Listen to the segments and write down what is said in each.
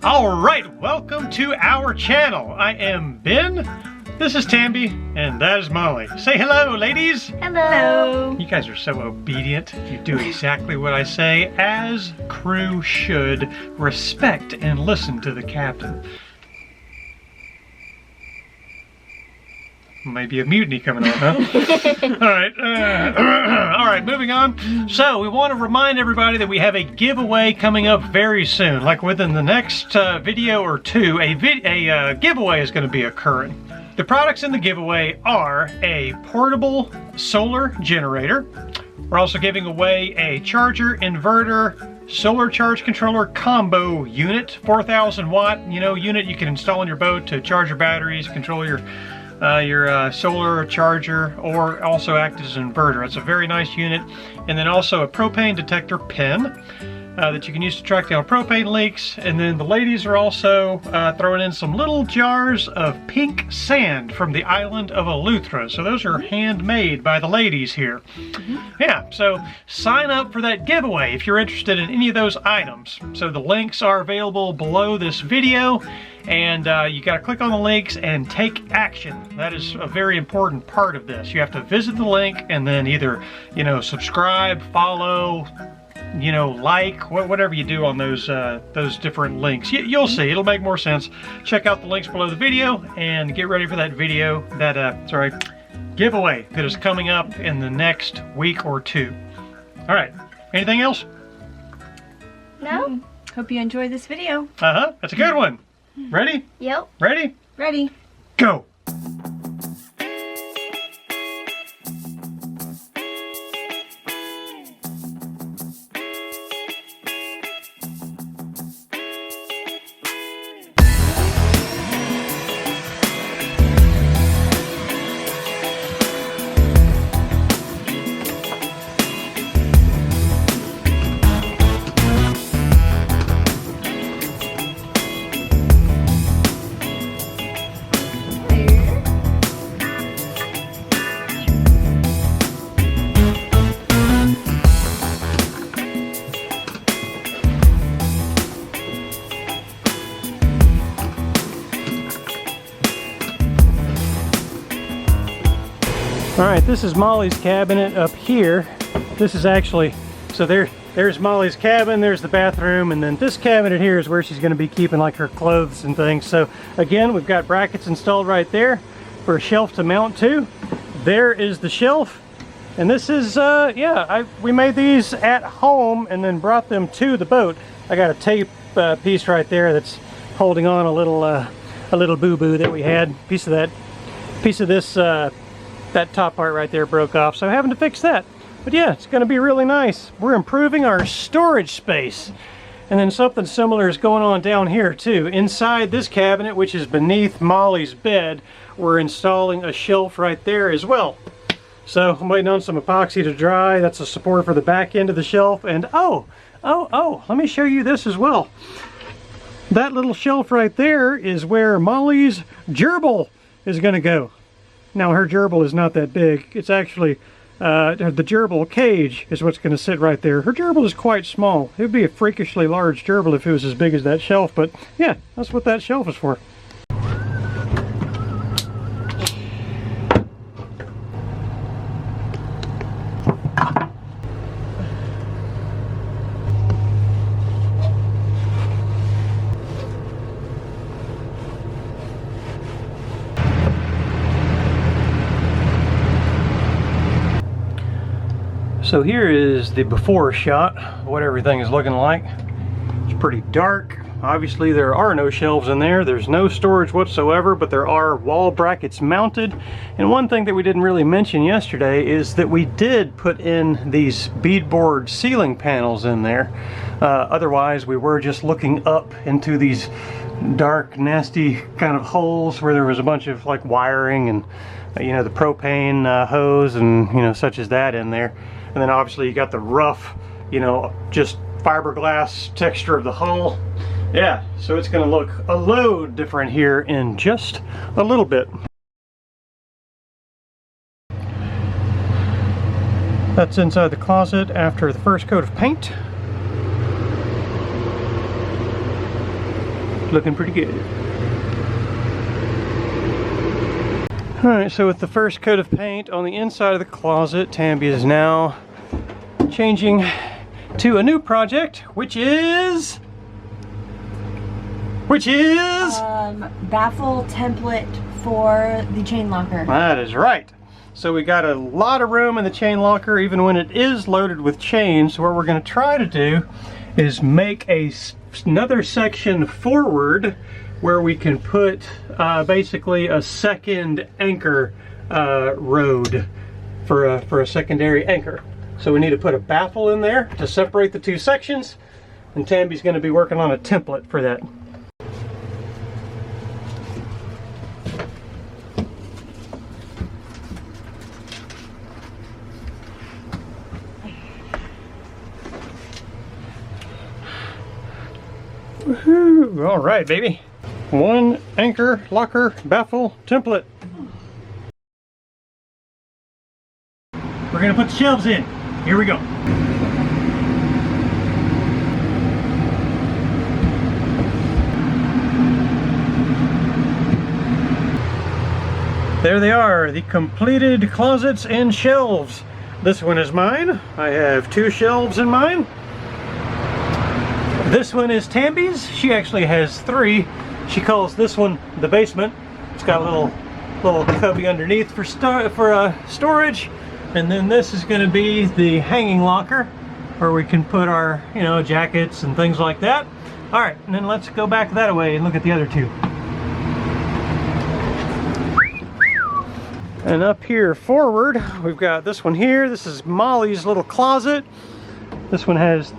All right, welcome to our channel. I am Ben, this is Tambi, and that is Molly. Say hello, ladies. Hello. You guys are so obedient. You do exactly what I say, as crew should. Respect and listen to the captain. Maybe a mutiny coming on, huh? All right, moving on. So we want to remind everybody that we have a giveaway coming up very soon. Like within the next video or two, a giveaway is going to be occurring. The products in the giveaway are a portable solar generator. We're also giving away a charger, inverter, solar charge controller combo unit, 4,000 watt, unit you can install on your boat to charge your batteries, control your solar charger, or also act as an inverter. It's a very nice unit. And then also a propane detector pen that you can use to track down propane leaks. And then the ladies are also throwing in some little jars of pink sand from the island of Eleuthera. So those are handmade by the ladies here. Yeah, so sign up for that giveaway if you're interested in any of those items. So the links are available below this video. And you got to click on the links and take action. That is a very important part of this. You have to visit the link and then either, subscribe, follow, like, whatever you do on those different links. You'll see, it'll make more sense. Check out the links below the video and get ready for that video, giveaway that is coming up in the next week or two. All right, anything else? No. Hope you enjoyed this video. That's a good one. Ready? Yep. Ready? Ready. Go! All right, this is Molly's cabinet up here. This is actually, so there's Molly's cabin, there's the bathroom, and then this cabinet here is where she's going to be keeping like her clothes and things. So again, we've got brackets installed right there for a shelf to mount to. There is the shelf, and this is, we made these at home and then brought them to the boat. I got a tape piece right there that's holding on a little boo-boo that we had. Piece of this, that top part right there broke off, so I'm having to fix that. But yeah, it's going to be really nice. We're improving our storage space. And then something similar is going on down here too. Inside this cabinet, which is beneath Molly's bed, we're installing a shelf right there as well. So I'm waiting on some epoxy to dry. That's a support for the back end of the shelf. And oh, let me show you this as well. That little shelf right there is where Molly's gerbil is going to go. Now her gerbil is not that big. It's actually, the gerbil cage is what's going to sit right there. Her gerbil is quite small. It would be a freakishly large gerbil if it was as big as that shelf, but yeah, that's what that shelf is for. So here is the before shot of what everything is looking like. It's pretty dark. Obviously there are no shelves in there. There's no storage whatsoever, but there are wall brackets mounted. And one thing that we didn't really mention yesterday is that we did put in these beadboard ceiling panels in there. Otherwise we were just looking up into these dark, nasty kind of holes where there was a bunch of like wiring and the propane hose and such as that in there. And then obviously you got the rough, just fiberglass texture of the hull. Yeah, so it's going to look a load different here in just a little bit. That's inside the closet after the first coat of paint. Looking pretty good. Alright, so with the first coat of paint on the inside of the closet, Tambi is now changing to a new project, which is baffle template for the chain locker. That is right. So we got a lot of room in the chain locker, even when it is loaded with chains. So what we're going to try to do is make another section forward where we can put basically a second anchor road for a secondary anchor. So we need to put a baffle in there to separate the two sections, and Tambi's going to be working on a template for that. Woohoo! All right, baby. One anchor locker baffle template. We're gonna put the shelves in. Here we go. There they are, the completed closets and shelves. This one is mine. I have 2 shelves in mine. This one is Tambi's. She actually has 3. She calls this one the basement. It's got a little cubby underneath for storage. And then this is going to be the hanging locker where we can put our, jackets and things like that. All right, and then let's go back that way and look at the other 2. And up here forward, we've got this one here. This is Molly's little closet. This one has,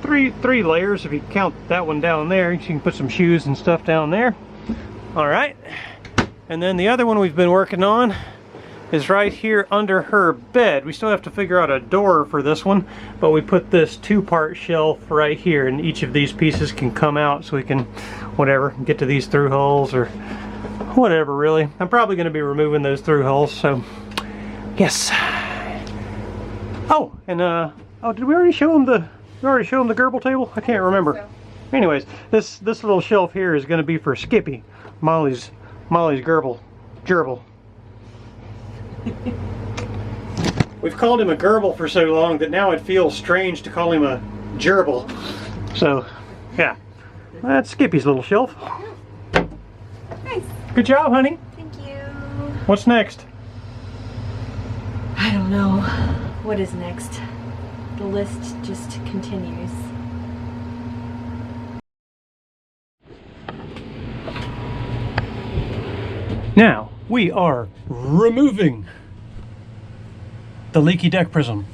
three layers if you count that one down there. You can put some shoes and stuff down there. All right. And then the other one we've been working on is right here under her bed. We still have to figure out a door for this one, but we put this 2-part shelf right here, and each of these pieces can come out so we can, get to these through holes or whatever, really. I'm probably going to be removing those through holes, so yes. Oh, and did we already show them the Gerbil table? I can't remember. So. Anyways, this little shelf here is going to be for Skippy, Molly's gerbil. We've called him a gerbil for so long that now it feels strange to call him a gerbil. So, yeah, that's Skippy's little shelf. Nice. Good job, honey. Thank you. What's next? I don't know. What is next? The list just continues. Now, we are removing the leaky deck prism.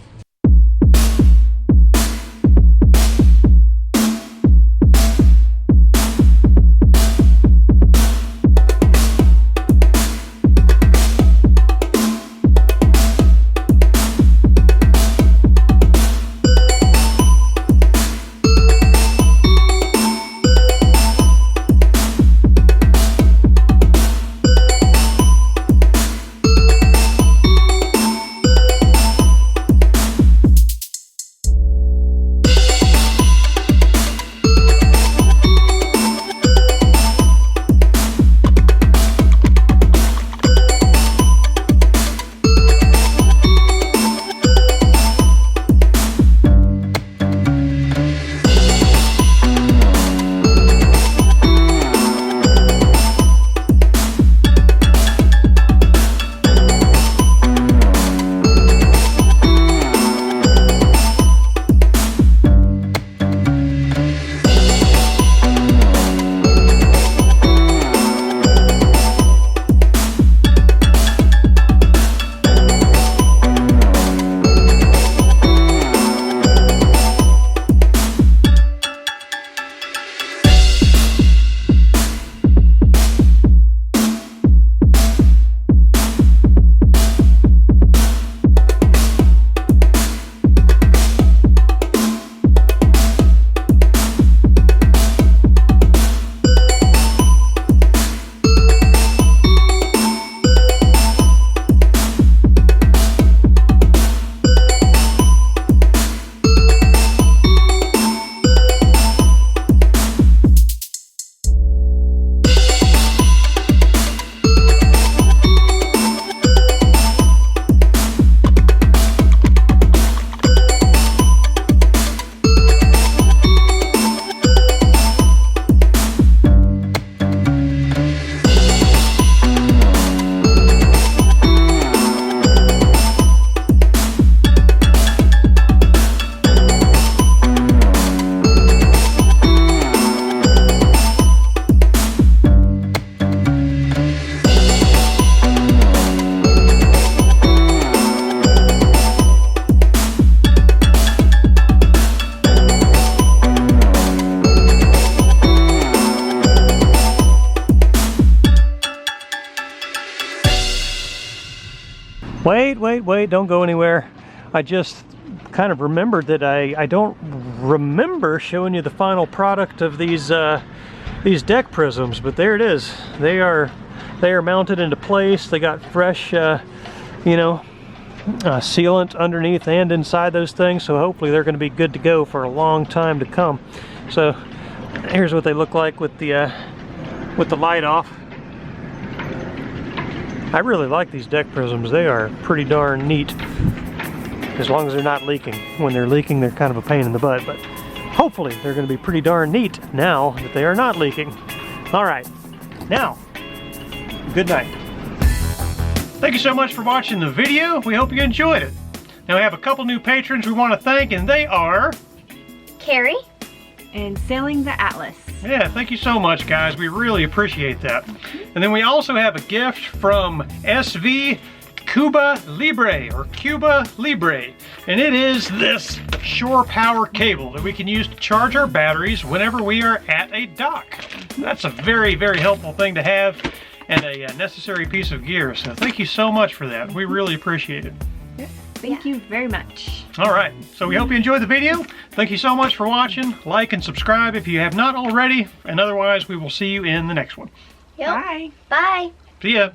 Wait, don't go anywhere. I just kind of remembered that I don't remember showing you the final product of these deck prisms, but there it is. They are mounted into place. They got fresh, you know, sealant underneath and inside those things, so hopefully they're going to be good to go for a long time to come. So here's what they look like with the light off. I really like these deck prisms. They are pretty darn neat, as long as they're not leaking. When they're leaking, they're kind of a pain in the butt, but hopefully they're going to be pretty darn neat now that they are not leaking. All right, now, good night. Thank you so much for watching the video. We hope you enjoyed it. Now we have a couple new patrons we want to thank, and they are Carrie And Sailing the Atlas. Yeah, thank you so much, guys. We really appreciate that. And then we also have a gift from SV Cuba Libre, or Cuba Libre. And it is this shore power cable that we can use to charge our batteries whenever we are at a dock. That's a very, very helpful thing to have, and a necessary piece of gear. So thank you so much for that. We really appreciate it. Thank you very much. All right, so we hope you enjoyed the video. Thank you so much for watching. Like and subscribe if you have not already. And otherwise, we will see you in the next one. Yep. Bye. Bye. See ya.